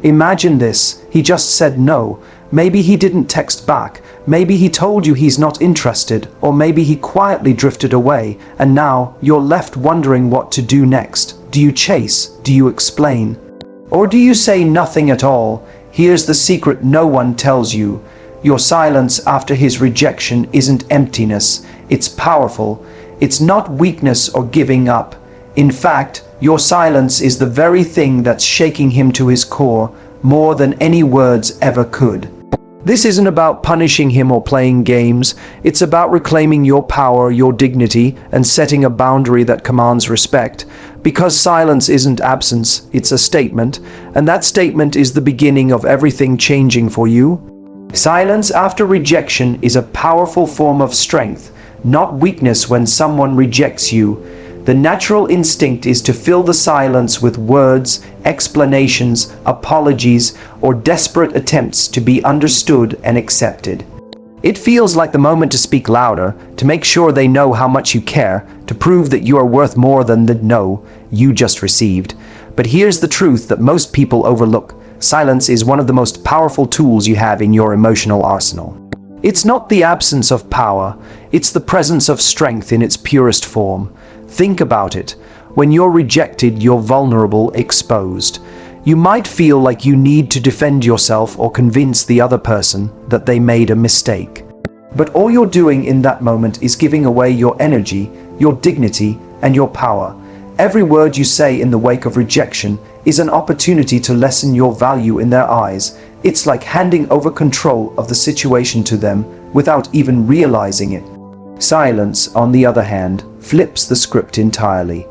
Imagine this, he just said no. Maybe he didn't text back, maybe he told you he's not interested, or maybe he quietly drifted away, and now you're left wondering what to do next. Do you chase? Do you explain? Or do you say nothing at all? Here's the secret no one tells you. Your silence after his rejection isn't emptiness, it's powerful. It's not weakness or giving up. In fact, your silence is the very thing that's shaking him to his core, more than any words ever could. This isn't about punishing him or playing games. It's about reclaiming your power, your dignity, and setting a boundary that commands respect. Because silence isn't absence, it's a statement, and that statement is the beginning of everything changing for you. Silence after rejection is a powerful form of strength, not weakness. When someone rejects you, the natural instinct is to fill the silence with words, explanations, apologies, or desperate attempts to be understood and accepted. It feels like the moment to speak louder, to make sure they know how much you care, to prove that you are worth more than the no you just received. But here's the truth that most people overlook. Silence is one of the most powerful tools you have in your emotional arsenal. It's not the absence of power, it's the presence of strength in its purest form. Think about it. When you're rejected, you're vulnerable, exposed. You might feel like you need to defend yourself or convince the other person that they made a mistake. But all you're doing in that moment is giving away your energy, your dignity, and your power. Every word you say in the wake of rejection is an opportunity to lessen your value in their eyes. It's like handing over control of the situation to them without even realizing it. Silence, on the other hand, flips the script entirely.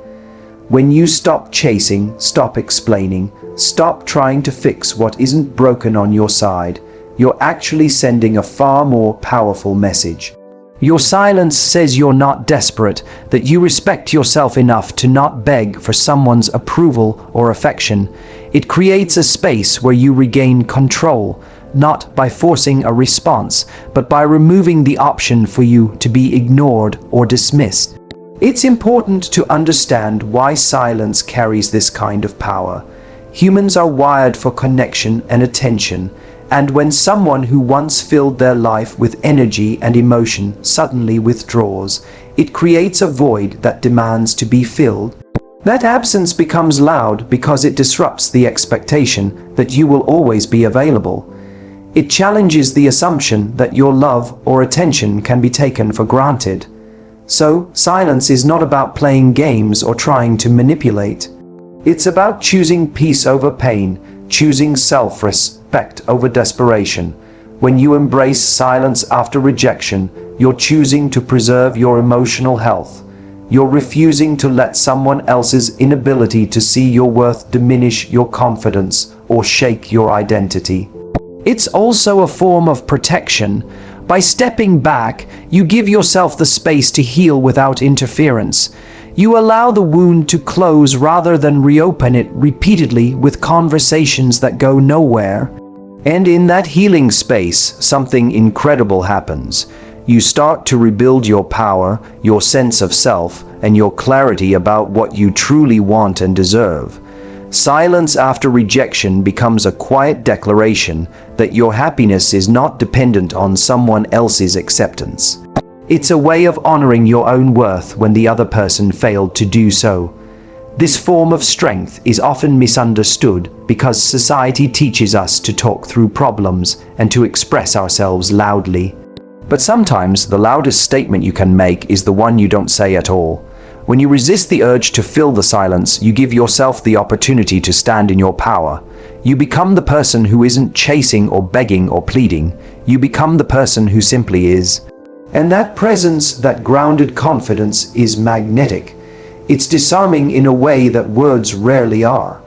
When you stop chasing, stop explaining, stop trying to fix what isn't broken on your side, you're actually sending a far more powerful message. Your silence says you're not desperate, that you respect yourself enough to not beg for someone's approval or affection. It creates a space where you regain control, not by forcing a response, but by removing the option for you to be ignored or dismissed. It's important to understand why silence carries this kind of power. Humans are wired for connection and attention, and when someone who once filled their life with energy and emotion suddenly withdraws, it creates a void that demands to be filled. That absence becomes loud because it disrupts the expectation that you will always be available. It challenges the assumption that your love or attention can be taken for granted. So, silence is not about playing games or trying to manipulate. It's about choosing peace over pain, choosing self-respect over desperation. When you embrace silence after rejection, you're choosing to preserve your emotional health. You're refusing to let someone else's inability to see your worth diminish your confidence or shake your identity. It's also a form of protection. By stepping back, you give yourself the space to heal without interference. You allow the wound to close rather than reopen it repeatedly with conversations that go nowhere. And in that healing space, something incredible happens. You start to rebuild your power, your sense of self, and your clarity about what you truly want and deserve. Silence after rejection becomes a quiet declaration that your happiness is not dependent on someone else's acceptance. It's a way of honoring your own worth when the other person failed to do so. This form of strength is often misunderstood because society teaches us to talk through problems and to express ourselves loudly. But sometimes the loudest statement you can make is the one you don't say at all. When you resist the urge to fill the silence, you give yourself the opportunity to stand in your power. You become the person who isn't chasing or begging or pleading. You become the person who simply is. And that presence, that grounded confidence, is magnetic. It's disarming in a way that words rarely are.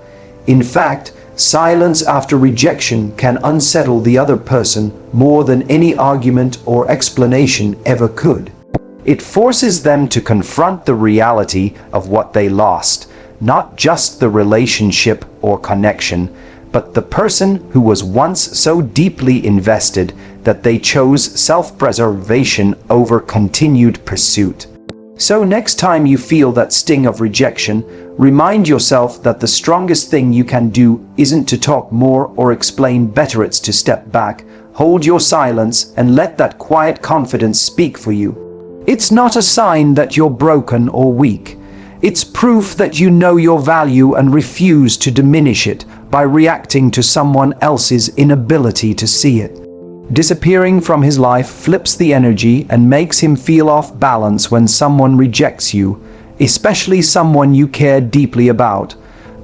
In fact, silence after rejection can unsettle the other person more than any argument or explanation ever could. It forces them to confront the reality of what they lost, not just the relationship or connection, but the person who was once so deeply invested that they chose self-preservation over continued pursuit. So next time you feel that sting of rejection, remind yourself that the strongest thing you can do isn't to talk more or explain better, it's to step back, hold your silence, and let that quiet confidence speak for you. It's not a sign that you're broken or weak. It's proof that you know your value and refuse to diminish it by reacting to someone else's inability to see it. Disappearing from his life flips the energy and makes him feel off balance when someone rejects you, especially someone you care deeply about.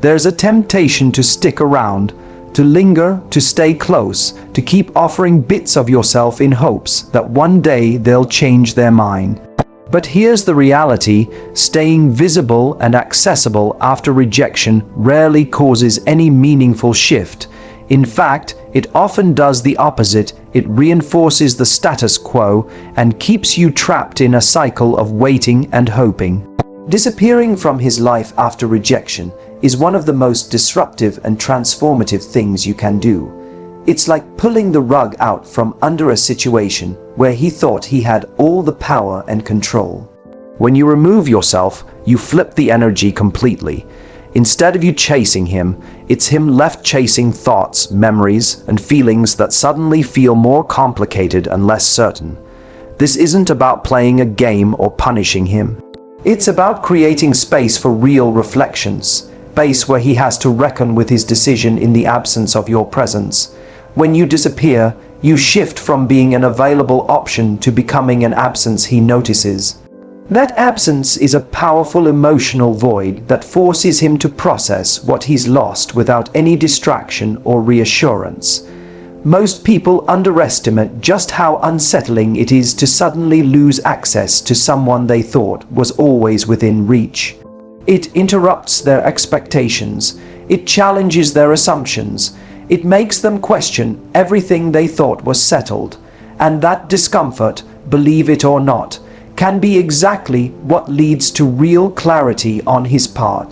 There's a temptation to stick around, to linger, to stay close, to keep offering bits of yourself in hopes that one day they'll change their mind. But here's the reality: staying visible and accessible after rejection rarely causes any meaningful shift. In fact, it often does the opposite. It reinforces the status quo and keeps you trapped in a cycle of waiting and hoping. Disappearing from his life after rejection is one of the most disruptive and transformative things you can do. It's like pulling the rug out from under a situation where he thought he had all the power and control. When you remove yourself, you flip the energy completely. Instead of you chasing him, it's him left chasing thoughts, memories, and feelings that suddenly feel more complicated and less certain. This isn't about playing a game or punishing him. It's about creating space for real reflections, space where he has to reckon with his decision in the absence of your presence. When you disappear, you shift from being an available option to becoming an absence he notices. That absence is a powerful emotional void that forces him to process what he's lost without any distraction or reassurance. Most people underestimate just how unsettling it is to suddenly lose access to someone they thought was always within reach. It interrupts their expectations. It challenges their assumptions. It makes them question everything they thought was settled. And that discomfort, believe it or not, can be exactly what leads to real clarity on his part.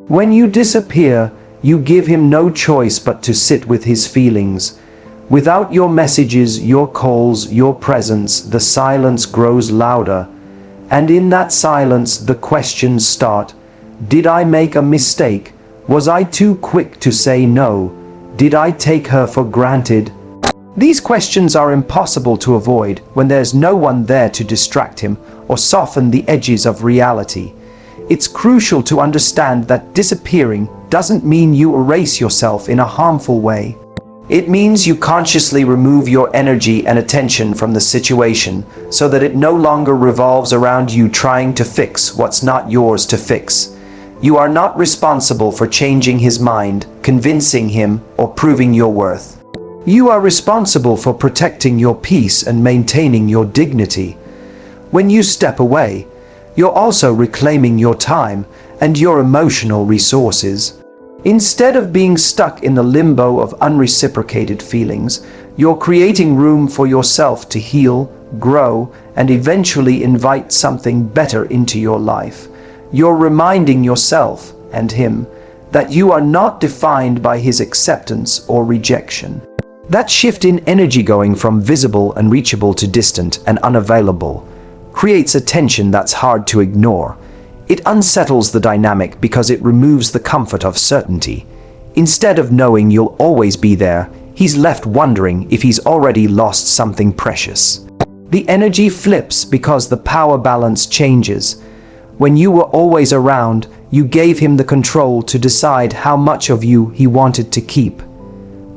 When you disappear, you give him no choice but to sit with his feelings. Without your messages, your calls, your presence, the silence grows louder. And in that silence, the questions start. Did I make a mistake? Was I too quick to say no? Did I take her for granted? These questions are impossible to avoid when there's no one there to distract him or soften the edges of reality. It's crucial to understand that disappearing doesn't mean you erase yourself in a harmful way. It means you consciously remove your energy and attention from the situation so that it no longer revolves around you trying to fix what's not yours to fix. You are not responsible for changing his mind, convincing him, or proving your worth. You are responsible for protecting your peace and maintaining your dignity. When you step away, you're also reclaiming your time and your emotional resources. Instead of being stuck in the limbo of unreciprocated feelings, you're creating room for yourself to heal, grow, and eventually invite something better into your life. You're reminding yourself and him that you are not defined by his acceptance or rejection. That shift in energy, going from visible and reachable to distant and unavailable, creates a tension that's hard to ignore. It unsettles the dynamic because it removes the comfort of certainty. Instead of knowing you'll always be there, he's left wondering if he's already lost something precious. The energy flips because the power balance changes. When you were always around, you gave him the control to decide how much of you he wanted to keep.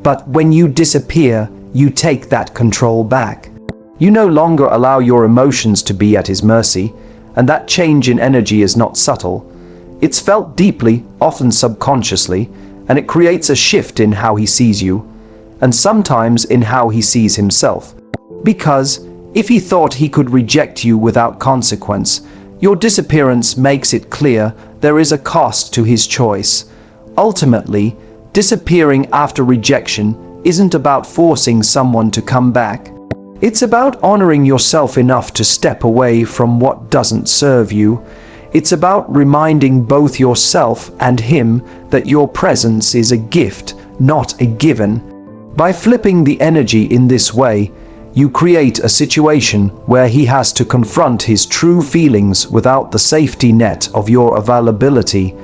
But when you disappear, you take that control back. You no longer allow your emotions to be at his mercy, and that change in energy is not subtle. It's felt deeply, often subconsciously, and it creates a shift in how he sees you, and sometimes in how he sees himself. Because if he thought he could reject you without consequence, your disappearance makes it clear there is a cost to his choice. Ultimately, disappearing after rejection isn't about forcing someone to come back. It's about honoring yourself enough to step away from what doesn't serve you. It's about reminding both yourself and him that your presence is a gift, not a given. By flipping the energy in this way, You create a situation where he has to confront his true feelings without the safety net of your availability.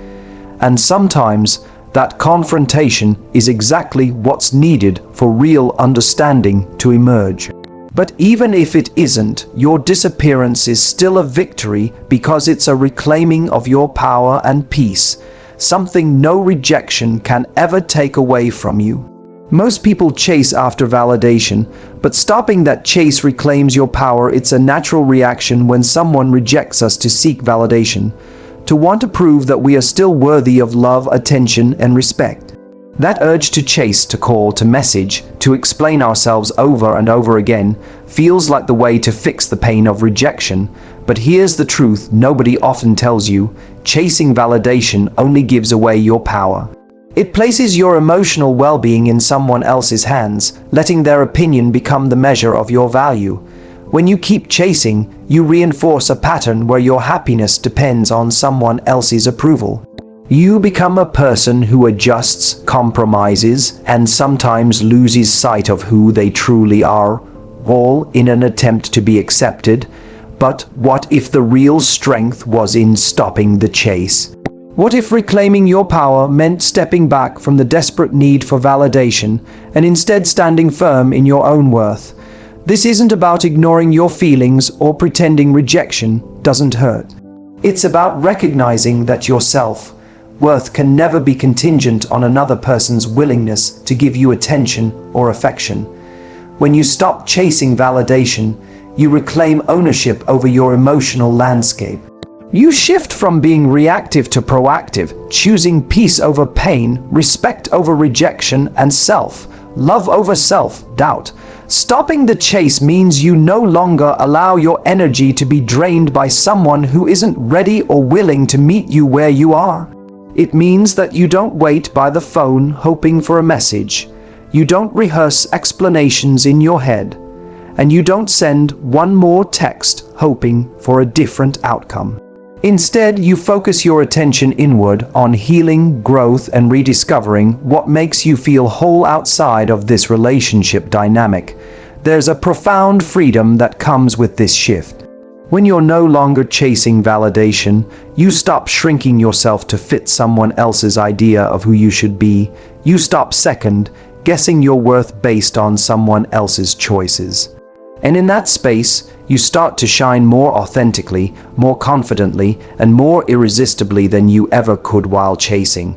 And sometimes that confrontation is exactly what's needed for real understanding to emerge. But even if it isn't, your disappearance is still a victory because it's a reclaiming of your power and peace, something no rejection can ever take away from you. Most people chase after validation, but stopping that chase reclaims your power. It's a natural reaction when someone rejects us to seek validation, to want to prove that we are still worthy of love, attention, and respect. That urge to chase, to call, to message, to explain ourselves over and over again feels like the way to fix the pain of rejection. But here's the truth nobody often tells you: chasing validation only gives away your power. It places your emotional well-being in someone else's hands, letting their opinion become the measure of your value. When you keep chasing, you reinforce a pattern where your happiness depends on someone else's approval. You become a person who adjusts, compromises, and sometimes loses sight of who they truly are, all in an attempt to be accepted. But what if the real strength was in stopping the chase? What if reclaiming your power meant stepping back from the desperate need for validation and instead standing firm in your own worth? This isn't about ignoring your feelings or pretending rejection doesn't hurt. It's about recognizing that your self-worth can never be contingent on another person's willingness to give you attention or affection. When you stop chasing validation, you reclaim ownership over your emotional landscape. You shift from being reactive to proactive, choosing peace over pain, respect over rejection, and self-love over self-doubt. Stopping the chase means you no longer allow your energy to be drained by someone who isn't ready or willing to meet you where you are. It means that you don't wait by the phone hoping for a message. You don't rehearse explanations in your head. And you don't send one more text hoping for a different outcome. Instead, you focus your attention inward on healing, growth, and rediscovering what makes you feel whole outside of this relationship dynamic. There's a profound freedom that comes with this shift. When you're no longer chasing validation, you stop shrinking yourself to fit someone else's idea of who you should be. You stop second-guessing your worth based on someone else's choices. And in that space, you start to shine more authentically, more confidently, and more irresistibly than you ever could while chasing.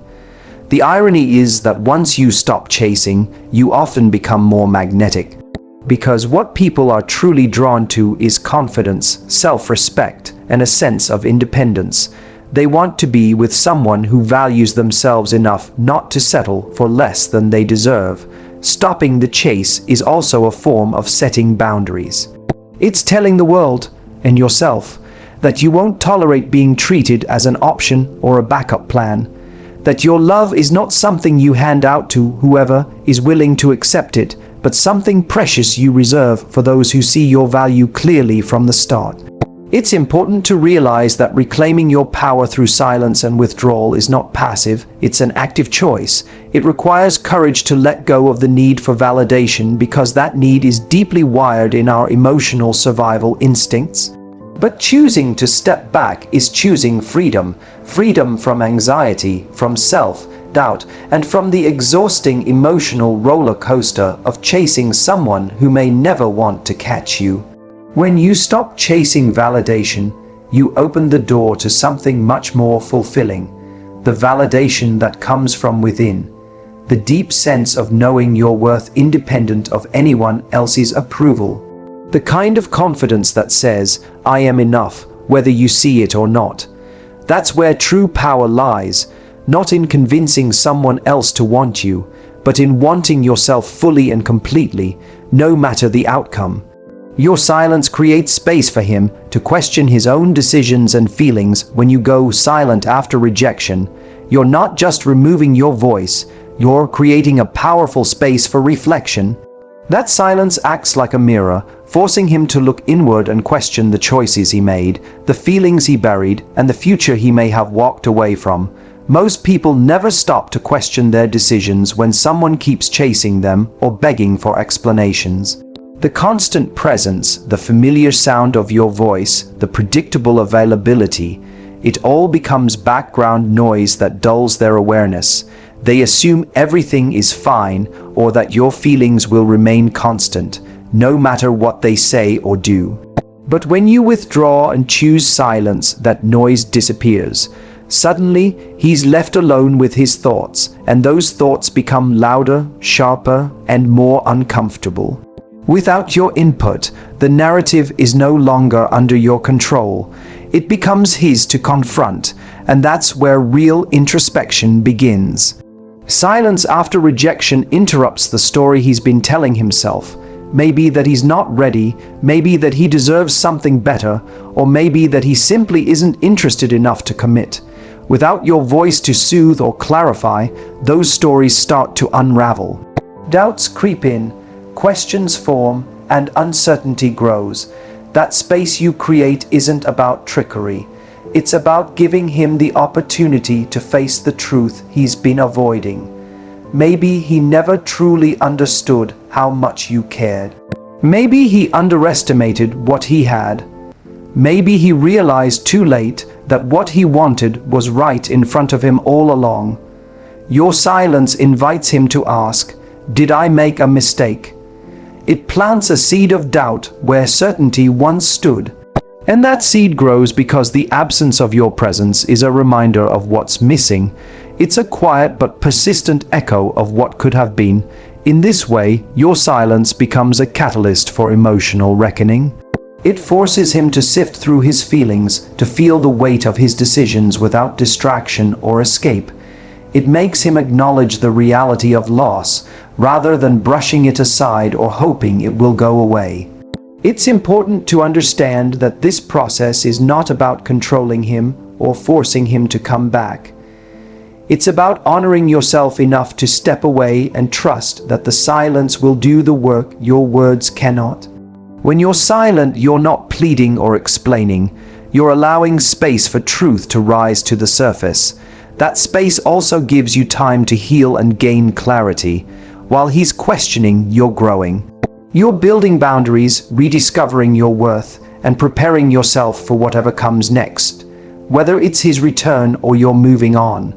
The irony is that once you stop chasing, you often become more magnetic. Because what people are truly drawn to is confidence, self-respect, and a sense of independence. They want to be with someone who values themselves enough not to settle for less than they deserve. Stopping the chase is also a form of setting boundaries. It's telling the world, and yourself, that you won't tolerate being treated as an option or a backup plan. That your love is not something you hand out to whoever is willing to accept it, but something precious you reserve for those who see your value clearly from the start. It's important to realize that reclaiming your power through silence and withdrawal is not passive, it's an active choice. It requires courage to let go of the need for validation because that need is deeply wired in our emotional survival instincts. But choosing to step back is choosing freedom. Freedom from anxiety, from self-doubt, and from the exhausting emotional roller coaster of chasing someone who may never want to catch you. When you stop chasing validation, you open the door to something much more fulfilling. The validation that comes from within. The deep sense of knowing your worth independent of anyone else's approval. The kind of confidence that says, I am enough, whether you see it or not. That's where true power lies, not in convincing someone else to want you, but in wanting yourself fully and completely, no matter the outcome. Your silence creates space for him to question his own decisions and feelings. When you go silent after rejection, you're not just removing your voice, you're creating a powerful space for reflection. That silence acts like a mirror, forcing him to look inward and question the choices he made, the feelings he buried, and the future he may have walked away from. Most people never stop to question their decisions when someone keeps chasing them or begging for explanations. The constant presence, the familiar sound of your voice, the predictable availability, it all becomes background noise that dulls their awareness. They assume everything is fine or that your feelings will remain constant, no matter what they say or do. But when you withdraw and choose silence, that noise disappears. Suddenly, he's left alone with his thoughts, and those thoughts become louder, sharper, and more uncomfortable. Without your input, the narrative is no longer under your control. It becomes his to confront, and that's where real introspection begins. Silence after rejection interrupts the story he's been telling himself. Maybe that he's not ready, maybe that he deserves something better, or maybe that he simply isn't interested enough to commit. Without your voice to soothe or clarify, those stories start to unravel. Doubts creep in, questions form, and uncertainty grows. That space you create isn't about trickery. It's about giving him the opportunity to face the truth he's been avoiding. Maybe he never truly understood how much you cared. Maybe he underestimated what he had. Maybe he realized too late that what he wanted was right in front of him all along. Your silence invites him to ask, "Did I make a mistake?" It plants a seed of doubt where certainty once stood. And that seed grows because the absence of your presence is a reminder of what's missing. It's a quiet but persistent echo of what could have been. In this way, your silence becomes a catalyst for emotional reckoning. It forces him to sift through his feelings, to feel the weight of his decisions without distraction or escape. It makes him acknowledge the reality of loss, rather than brushing it aside or hoping it will go away. It's important to understand that this process is not about controlling him or forcing him to come back. It's about honoring yourself enough to step away and trust that the silence will do the work your words cannot. When you're silent, you're not pleading or explaining. You're allowing space for truth to rise to the surface. That space also gives you time to heal and gain clarity. While he's questioning, you're growing. You're building boundaries, rediscovering your worth, and preparing yourself for whatever comes next. Whether it's his return or you're moving on.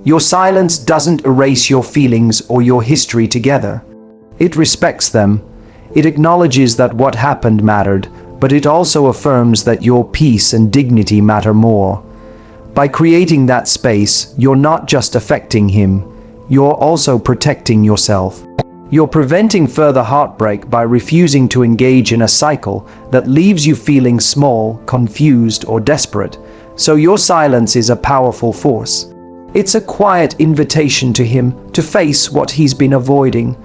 Your silence doesn't erase your feelings or your history together. It respects them. It acknowledges that what happened mattered, but it also affirms that your peace and dignity matter more. By creating that space, you're not just affecting him, you're also protecting yourself. You're preventing further heartbreak by refusing to engage in a cycle that leaves you feeling small, confused, or desperate. So your silence is a powerful force. It's a quiet invitation to him to face what he's been avoiding,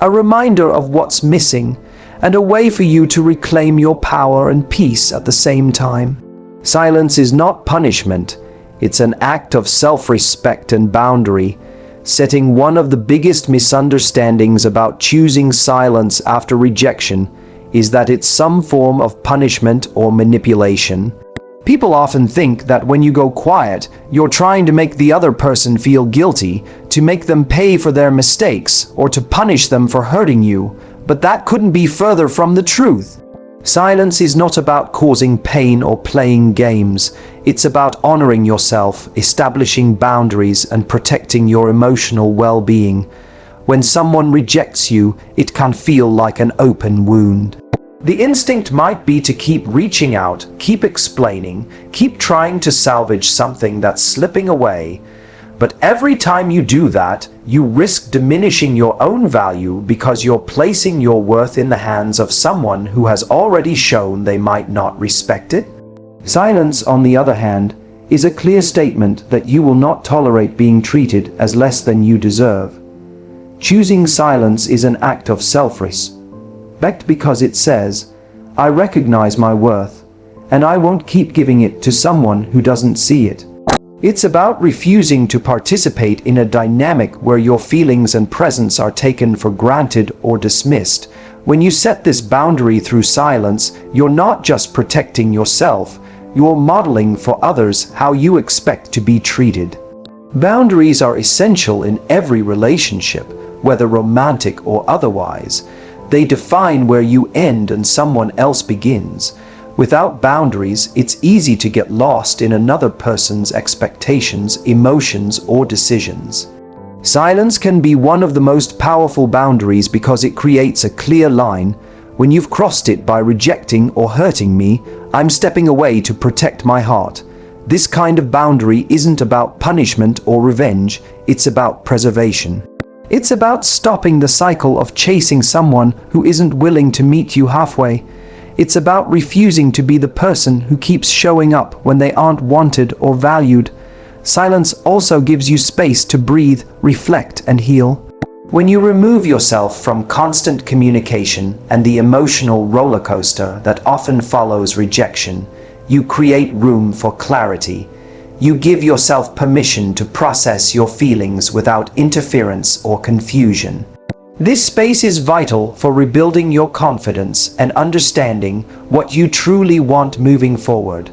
a reminder of what's missing, and a way for you to reclaim your power and peace at the same time. Silence is not punishment. It's an act of self-respect and boundary. Setting one of the biggest misunderstandings about choosing silence after rejection is that it's some form of punishment or manipulation. People often think that when you go quiet, you're trying to make the other person feel guilty, to make them pay for their mistakes, or to punish them for hurting you, but that couldn't be further from the truth. Silence is not about causing pain or playing games. It's about honoring yourself, establishing boundaries, and protecting your emotional well-being. When someone rejects you, it can feel like an open wound. The instinct might be to keep reaching out, keep explaining, keep trying to salvage something that's slipping away. But every time you do that, you risk diminishing your own value because you're placing your worth in the hands of someone who has already shown they might not respect it. Silence, on the other hand, is a clear statement that you will not tolerate being treated as less than you deserve. Choosing silence is an act of self-respect because it says, "I recognize my worth, and I won't keep giving it to someone who doesn't see it." It's about refusing to participate in a dynamic where your feelings and presence are taken for granted or dismissed. When you set this boundary through silence, you're not just protecting yourself, you're modeling for others how you expect to be treated. Boundaries are essential in every relationship, whether romantic or otherwise. They define where you end and someone else begins. Without boundaries, it's easy to get lost in another person's expectations, emotions, or decisions. Silence can be one of the most powerful boundaries because it creates a clear line. When you've crossed it by rejecting or hurting me, I'm stepping away to protect my heart. This kind of boundary isn't about punishment or revenge, it's about preservation. It's about stopping the cycle of chasing someone who isn't willing to meet you halfway. It's about refusing to be the person who keeps showing up when they aren't wanted or valued. Silence also gives you space to breathe, reflect, and heal. When you remove yourself from constant communication and the emotional roller coaster that often follows rejection, you create room for clarity. You give yourself permission to process your feelings without interference or confusion. This space is vital for rebuilding your confidence and understanding what you truly want moving forward.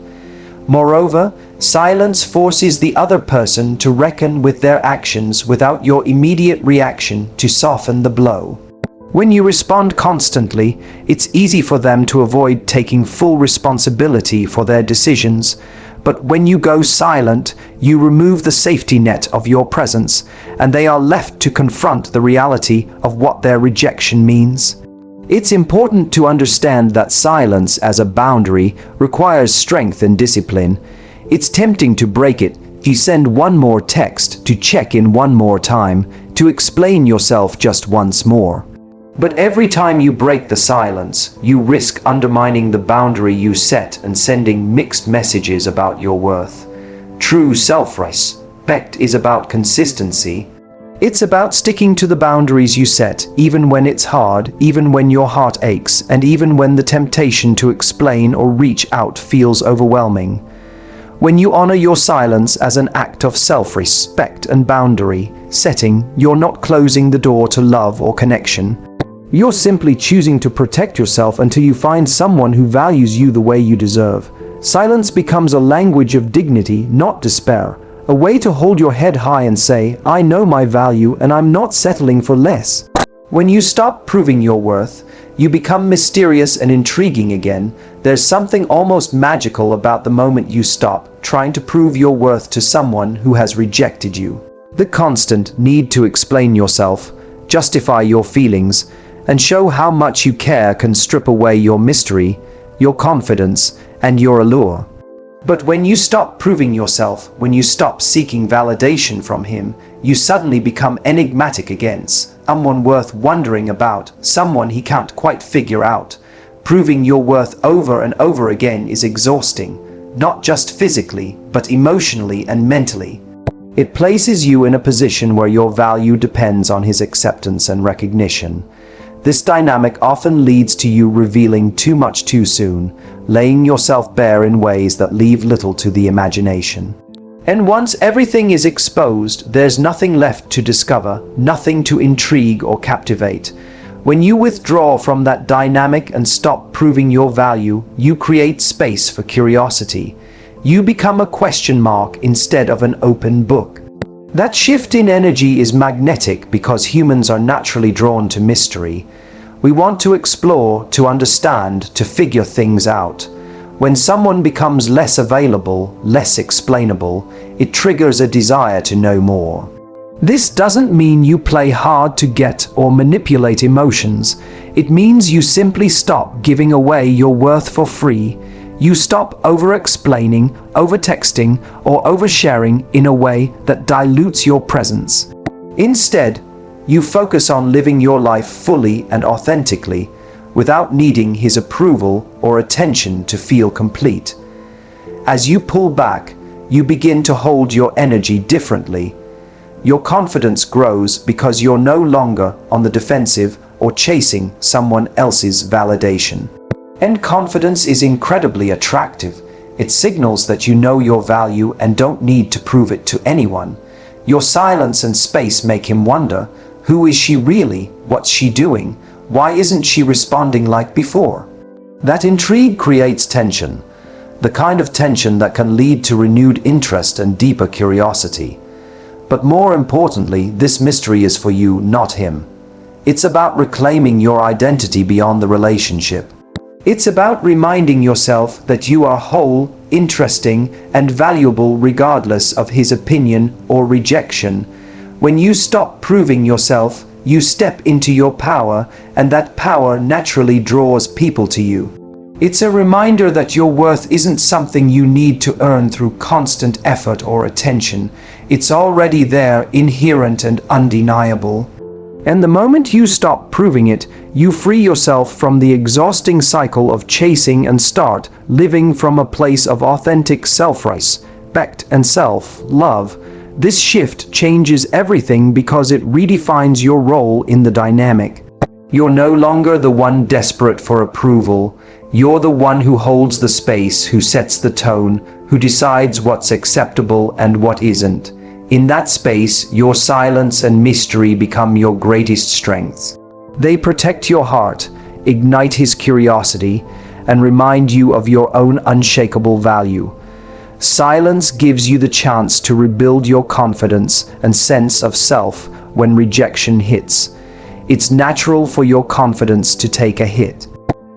Moreover, silence forces the other person to reckon with their actions without your immediate reaction to soften the blow. When you respond constantly, it's easy for them to avoid taking full responsibility for their decisions. But when you go silent, you remove the safety net of your presence, and they are left to confront the reality of what their rejection means. It's important to understand that silence as a boundary requires strength and discipline. It's tempting to break it. You send one more text, to check in one more time, to explain yourself just once more. But every time you break the silence, you risk undermining the boundary you set and sending mixed messages about your worth. True self-respect is about consistency. It's about sticking to the boundaries you set, even when it's hard, even when your heart aches, and even when the temptation to explain or reach out feels overwhelming. When you honor your silence as an act of self-respect and boundary setting, you're not closing the door to love or connection. You're simply choosing to protect yourself until you find someone who values you the way you deserve. Silence becomes a language of dignity, not despair. A way to hold your head high and say, I know my value and I'm not settling for less. When you stop proving your worth, you become mysterious and intriguing again. There's something almost magical about the moment you stop trying to prove your worth to someone who has rejected you. The constant need to explain yourself, justify your feelings, and show how much you care can strip away your mystery, your confidence, and your allure. But when you stop proving yourself, when you stop seeking validation from him, you suddenly become enigmatic again, someone worth wondering about, someone he can't quite figure out. Proving your worth over and over again is exhausting, not just physically, but emotionally and mentally. It places you in a position where your value depends on his acceptance and recognition. This dynamic often leads to you revealing too much too soon, laying yourself bare in ways that leave little to the imagination. And once everything is exposed, there's nothing left to discover, nothing to intrigue or captivate. When you withdraw from that dynamic and stop proving your value, you create space for curiosity. You become a question mark instead of an open book. That shift in energy is magnetic because humans are naturally drawn to mystery. We want to explore, to understand, to figure things out. When someone becomes less available, less explainable, it triggers a desire to know more. This doesn't mean you play hard to get or manipulate emotions. It means you simply stop giving away your worth for free. You stop over-explaining, over-texting, or oversharing in a way that dilutes your presence. Instead, you focus on living your life fully and authentically, without needing his approval or attention to feel complete. As you pull back, you begin to hold your energy differently. Your confidence grows because you're no longer on the defensive or chasing someone else's validation. And confidence is incredibly attractive. It signals that you know your value and don't need to prove it to anyone. Your silence and space make him wonder, who is she really? What's she doing? Why isn't she responding like before? That intrigue creates tension, the kind of tension that can lead to renewed interest and deeper curiosity. But more importantly, this mystery is for you, not him. It's about reclaiming your identity beyond the relationship. It's about reminding yourself that you are whole, interesting, and valuable regardless of his opinion or rejection. When you stop proving yourself, you step into your power, and that power naturally draws people to you. It's a reminder that your worth isn't something you need to earn through constant effort or attention. It's already there, inherent and undeniable. And the moment you stop proving it, you free yourself from the exhausting cycle of chasing and start living from a place of authentic self-respect and self-love. This shift changes everything because it redefines your role in the dynamic. You're no longer the one desperate for approval. You're the one who holds the space, who sets the tone, who decides what's acceptable and what isn't. In that space, your silence and mystery become your greatest strengths. They protect your heart, ignite his curiosity, and remind you of your own unshakable value. Silence gives you the chance to rebuild your confidence and sense of self when rejection hits. It's natural for your confidence to take a hit.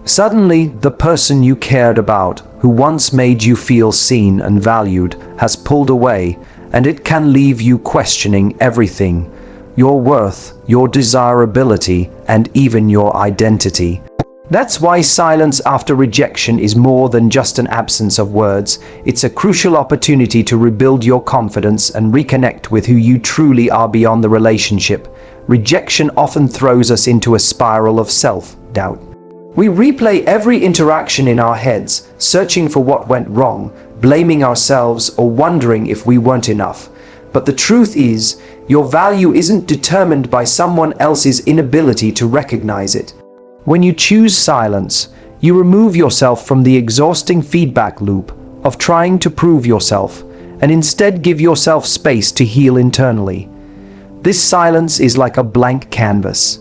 Suddenly, the person you cared about, who once made you feel seen and valued, has pulled away, and it can leave you questioning everything: your worth, your desirability, and even your identity. That's why silence after rejection is more than just an absence of words. It's a crucial opportunity to rebuild your confidence and reconnect with who you truly are beyond the relationship. Rejection often throws us into a spiral of self-doubt. We replay every interaction in our heads, searching for what went wrong, blaming ourselves, or wondering if we weren't enough. But the truth is, your value isn't determined by someone else's inability to recognize it. When you choose silence, you remove yourself from the exhausting feedback loop of trying to prove yourself, and instead give yourself space to heal internally. This silence is like a blank canvas.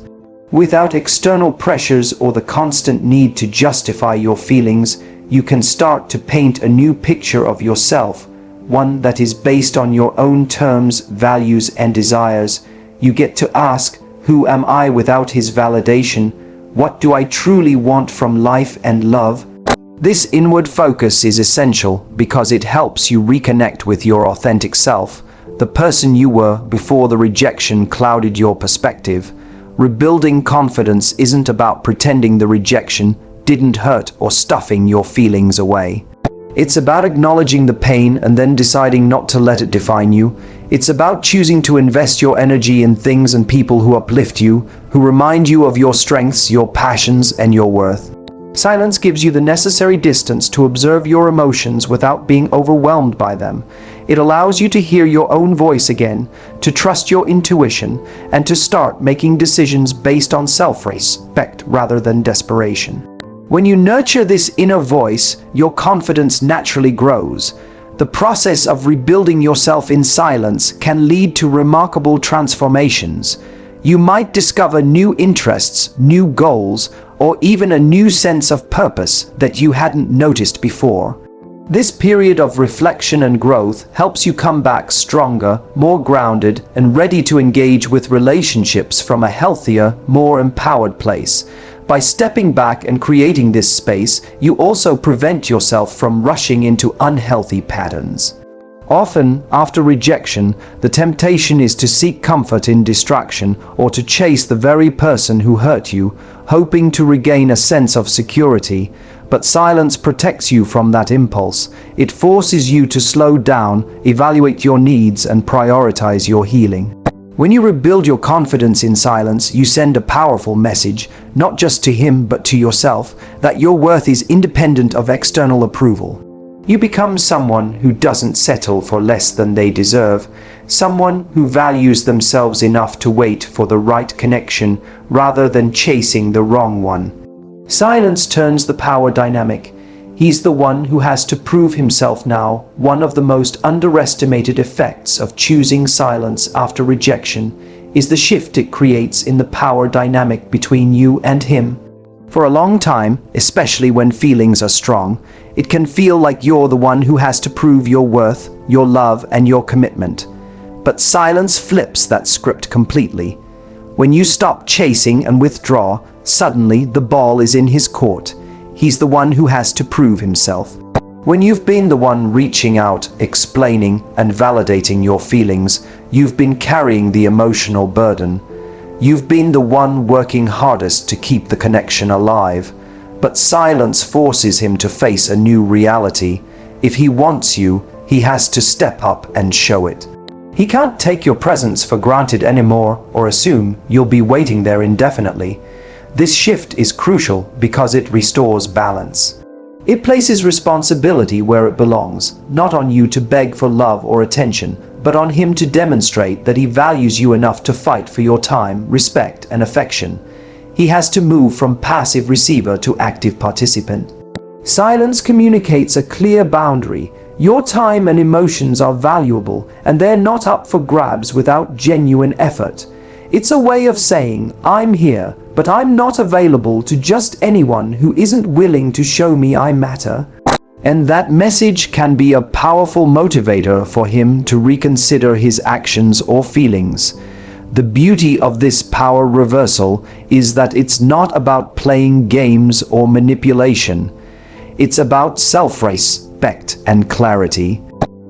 Without external pressures or the constant need to justify your feelings, you can start to paint a new picture of yourself, one that is based on your own terms, values, and desires. You get to ask, who am I without his validation? What do I truly want from life and love? This inward focus is essential because it helps you reconnect with your authentic self, the person you were before the rejection clouded your perspective. Rebuilding confidence isn't about pretending the rejection didn't hurt or stuffing your feelings away. It's about acknowledging the pain and then deciding not to let it define you. It's about choosing to invest your energy in things and people who uplift you, who remind you of your strengths, your passions, and your worth. Silence gives you the necessary distance to observe your emotions without being overwhelmed by them. It allows you to hear your own voice again, to trust your intuition, and to start making decisions based on self-respect rather than desperation. When you nurture this inner voice, your confidence naturally grows. The process of rebuilding yourself in silence can lead to remarkable transformations. You might discover new interests, new goals, or even a new sense of purpose that you hadn't noticed before. This period of reflection and growth helps you come back stronger, more grounded, and ready to engage with relationships from a healthier, more empowered place. By stepping back and creating this space, you also prevent yourself from rushing into unhealthy patterns. Often, after rejection, the temptation is to seek comfort in distraction or to chase the very person who hurt you, hoping to regain a sense of security. But silence protects you from that impulse. It forces you to slow down, evaluate your needs, and prioritize your healing. When you rebuild your confidence in silence, you send a powerful message, not just to him but to yourself, that your worth is independent of external approval. You become someone who doesn't settle for less than they deserve, someone who values themselves enough to wait for the right connection rather than chasing the wrong one. Silence turns the power dynamic. He's the one who has to prove himself now. One of the most underestimated effects of choosing silence after rejection is the shift it creates in the power dynamic between you and him. For a long time, especially when feelings are strong, it can feel like you're the one who has to prove your worth, your love, and your commitment. But silence flips that script completely. When you stop chasing and withdraw, suddenly the ball is in his court. He's the one who has to prove himself. When you've been the one reaching out, explaining, and validating your feelings, you've been carrying the emotional burden. You've been the one working hardest to keep the connection alive. But silence forces him to face a new reality. If he wants you, he has to step up and show it. He can't take your presence for granted anymore or assume you'll be waiting there indefinitely. This shift is crucial because it restores balance. It places responsibility where it belongs, not on you to beg for love or attention, but on him to demonstrate that he values you enough to fight for your time, respect, and affection. He has to move from passive receiver to active participant. Silence communicates a clear boundary. Your time and emotions are valuable, and they're not up for grabs without genuine effort. It's a way of saying, I'm here, but I'm not available to just anyone who isn't willing to show me I matter. And that message can be a powerful motivator for him to reconsider his actions or feelings. The beauty of this power reversal is that it's not about playing games or manipulation. It's about self-respect and clarity.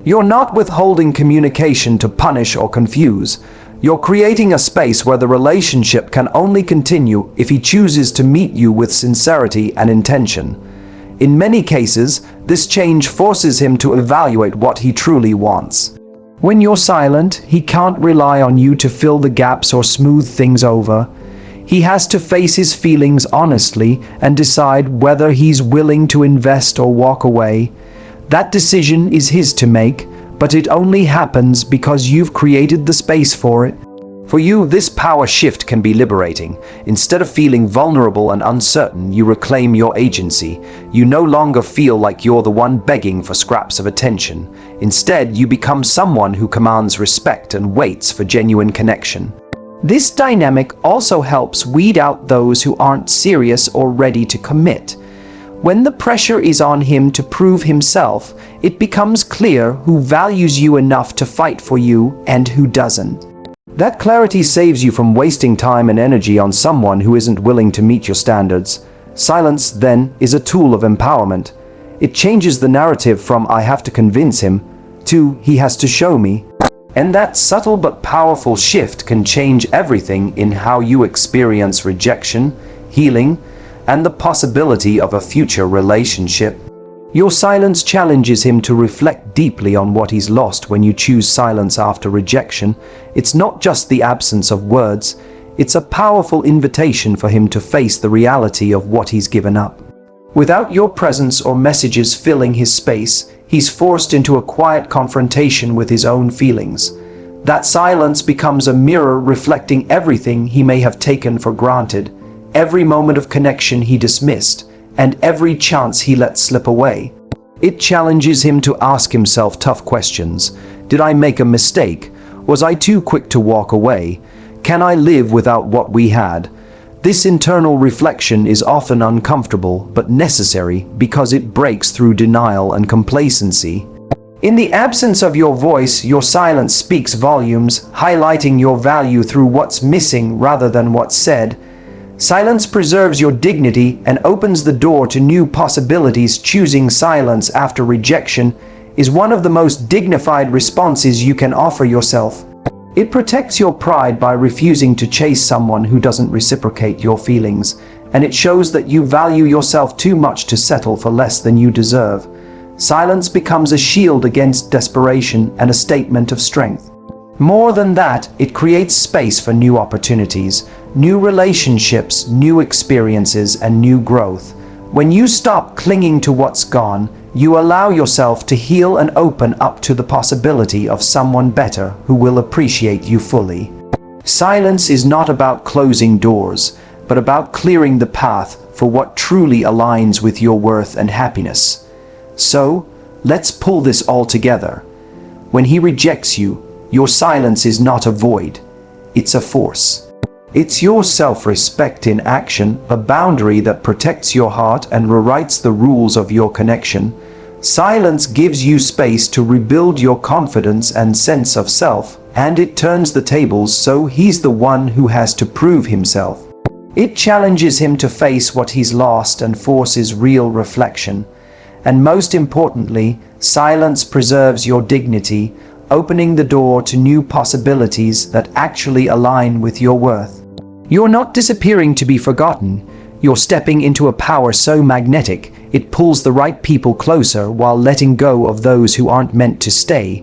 You're not withholding communication to punish or confuse. You're creating a space where the relationship can only continue if he chooses to meet you with sincerity and intention. In many cases, this change forces him to evaluate what he truly wants. When you're silent, he can't rely on you to fill the gaps or smooth things over. He has to face his feelings honestly and decide whether he's willing to invest or walk away. That decision is his to make, but it only happens because you've created the space for it. For you, this power shift can be liberating. Instead of feeling vulnerable and uncertain, you reclaim your agency. You no longer feel like you're the one begging for scraps of attention. Instead, you become someone who commands respect and waits for genuine connection. This dynamic also helps weed out those who aren't serious or ready to commit. When the pressure is on him to prove himself, it becomes clear who values you enough to fight for you and who doesn't. That clarity saves you from wasting time and energy on someone who isn't willing to meet your standards. Silence, then, is a tool of empowerment. It changes the narrative from "I have to convince him" to "he has to show me." And that subtle but powerful shift can change everything in how you experience rejection, healing, and the possibility of a future relationship. Your silence challenges him to reflect deeply on what he's lost. When you choose silence after rejection, it's not just the absence of words, it's a powerful invitation for him to face the reality of what he's given up. Without your presence or messages filling his space, he's forced into a quiet confrontation with his own feelings. That silence becomes a mirror reflecting everything he may have taken for granted, every moment of connection he dismissed, and every chance he let slip away. It challenges him to ask himself tough questions. Did I make a mistake? Was I too quick to walk away? Can I live without what we had? This internal reflection is often uncomfortable but necessary because it breaks through denial and complacency. In the absence of your voice, your silence speaks volumes, highlighting your value through what's missing rather than what's said. Silence preserves your dignity and opens the door to new possibilities. Choosing silence after rejection is one of the most dignified responses you can offer yourself. It protects your pride by refusing to chase someone who doesn't reciprocate your feelings, and it shows that you value yourself too much to settle for less than you deserve. Silence becomes a shield against desperation and a statement of strength. More than that, it creates space for new opportunities, new relationships, new experiences, and new growth. When you stop clinging to what's gone, you allow yourself to heal and open up to the possibility of someone better who will appreciate you fully. Silence is not about closing doors, but about clearing the path for what truly aligns with your worth and happiness. So, let's pull this all together. When he rejects you, your silence is not a void, it's a force. It's your self-respect in action, a boundary that protects your heart and rewrites the rules of your connection. Silence gives you space to rebuild your confidence and sense of self, And it turns the tables, so he's the one who has to prove himself. It challenges him to face what he's lost and forces real reflection. And most importantly, silence preserves your dignity, opening the door to new possibilities that actually align with your worth. You're not disappearing to be forgotten. You're stepping into a power so magnetic, it pulls the right people closer while letting go of those who aren't meant to stay.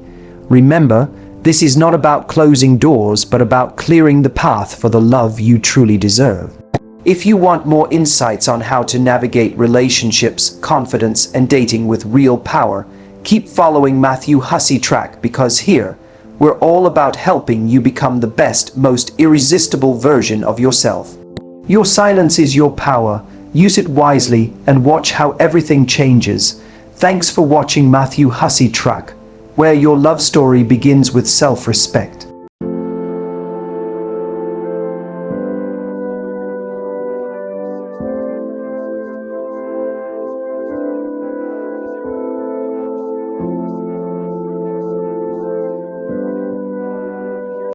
Remember, this is not about closing doors, but about clearing the path for the love you truly deserve. If you want more insights on how to navigate relationships, confidence, and dating with real power, keep following Matthew Hussey track, because here, we're all about helping you become the best, most irresistible version of yourself. Your silence is your power. Use it wisely and watch how everything changes. Thanks for watching Matthew Hussey track, where your love story begins with self-respect.